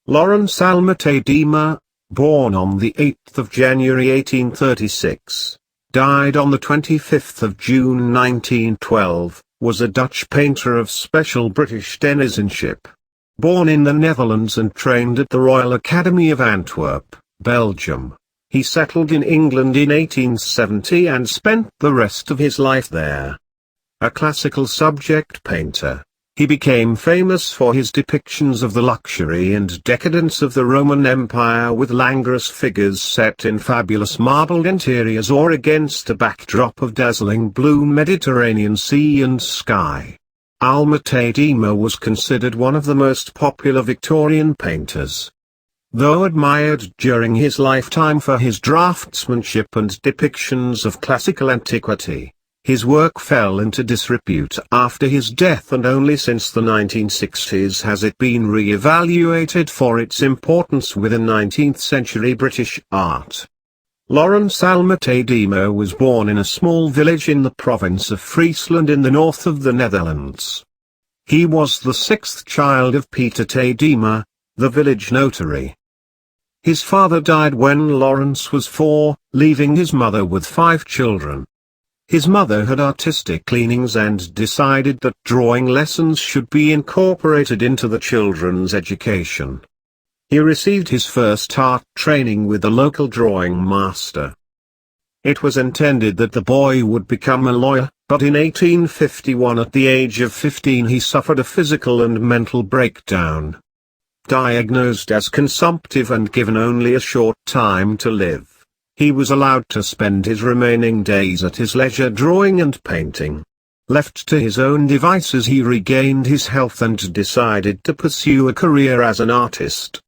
Lawrence Alma-Tadema, born on the 8th of January 1836, died on the 25th of June 1912, was a Dutch painter of special British denizenship. Born in the Netherlands and trained at the Royal Academy of Antwerp, Belgium, he settled in England in 1870 and spent the rest of his life there. A classical subject painter, he became famous for his depictions of the luxury and decadence of the Roman Empire with languorous figures set in fabulous marbled interiors or against a backdrop of dazzling blue Mediterranean sea and sky. Alma-Tadema was considered one of the most popular Victorian painters. Though admired during his lifetime for his draftsmanship and depictions of classical antiquity, his work fell into disrepute after his death, and only since the 1960s has it been re-evaluated for its importance within 19th-century British art. Lawrence Alma-Tadema was born in a small village in the province of Friesland in the north of the Netherlands. He was the sixth child of Peter Tadema, the village notary. His father died when Lawrence was 4, leaving his mother with 5 children. His mother had artistic leanings and decided that drawing lessons should be incorporated into the children's education. He received his first art training with a local drawing master. It was intended that the boy would become a lawyer, but in 1851 at the age of 15 he suffered a physical and mental breakdown. Diagnosed as consumptive and given only a short time to live, he was allowed to spend his remaining days at his leisure drawing and painting. Left to his own devices, he regained his health and decided to pursue a career as an artist.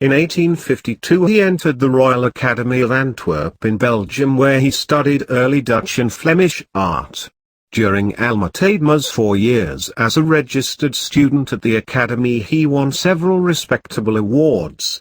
In 1852 he entered the Royal Academy of Antwerp in Belgium, where he studied early Dutch and Flemish art. During Alma-Tadema's 4 years as a registered student at the Academy, he won several respectable awards.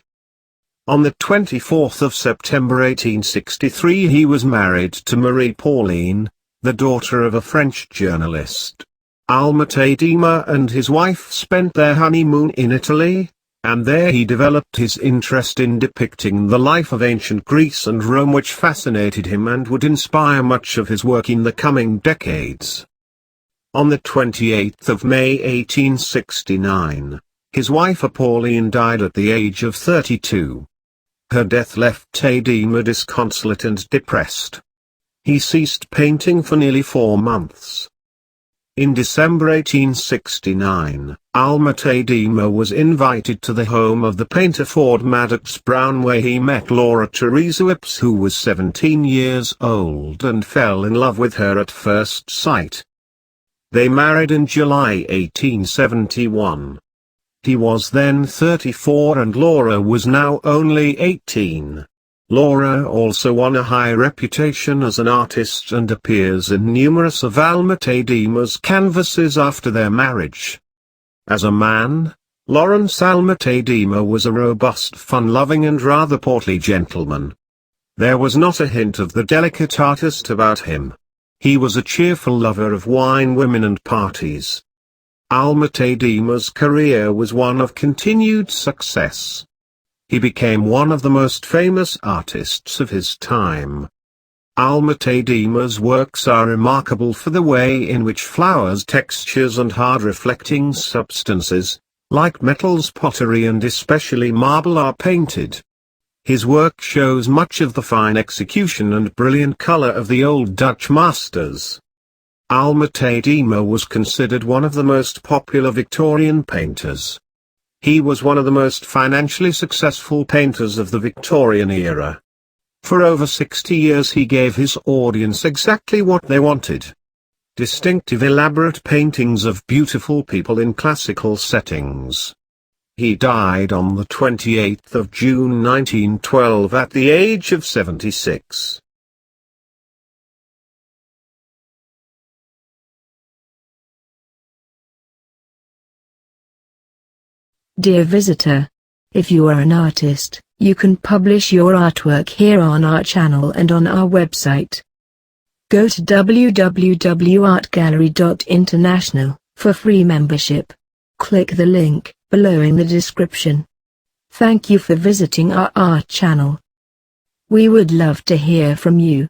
On the 24th of September 1863 he was married to Marie Pauline, the daughter of a French journalist. Alma-Tadema and his wife spent their honeymoon in Italy, and there he developed his interest in depicting the life of ancient Greece and Rome, which fascinated him and would inspire much of his work in the coming decades. On the 28th of May 1869, his wife Pauline died at the age of 32. Her death left Tadema disconsolate and depressed. He ceased painting for nearly 4 months. In December 1869, Alma-Tadema was invited to the home of the painter Ford Madox Brown, where he met Laura Theresa Whipps, who was 17 years old, and fell in love with her at first sight. They married in July 1871. He was then 34 and Laura was now only 18. Laura also won a high reputation as an artist and appears in numerous of Alma-Tadema's canvases after their marriage. As a man, Lawrence Alma-Tadema was a robust, fun-loving and rather portly gentleman. There was not a hint of the delicate artist about him. He was a cheerful lover of wine, women and parties. Alma-Tadema's career was one of continued success. He became one of the most famous artists of his time. Alma-Tadema's works are remarkable for the way in which flowers, textures and hard reflecting substances, like metals, pottery and especially marble, are painted. His work shows much of the fine execution and brilliant color of the old Dutch masters. Alma-Tadema was considered one of the most popular Victorian painters. He was one of the most financially successful painters of the Victorian era. For over 60 years he gave his audience exactly what they wanted. Distinctive, elaborate paintings of beautiful people in classical settings. He died on the 28th of June 1912 at the age of 76. Dear visitor, if you are an artist, you can publish your artwork here on our channel and on our website. Go to www.artgallery.international for free membership. Click the link below in the description. Thank you for visiting our art channel. We would love to hear from you.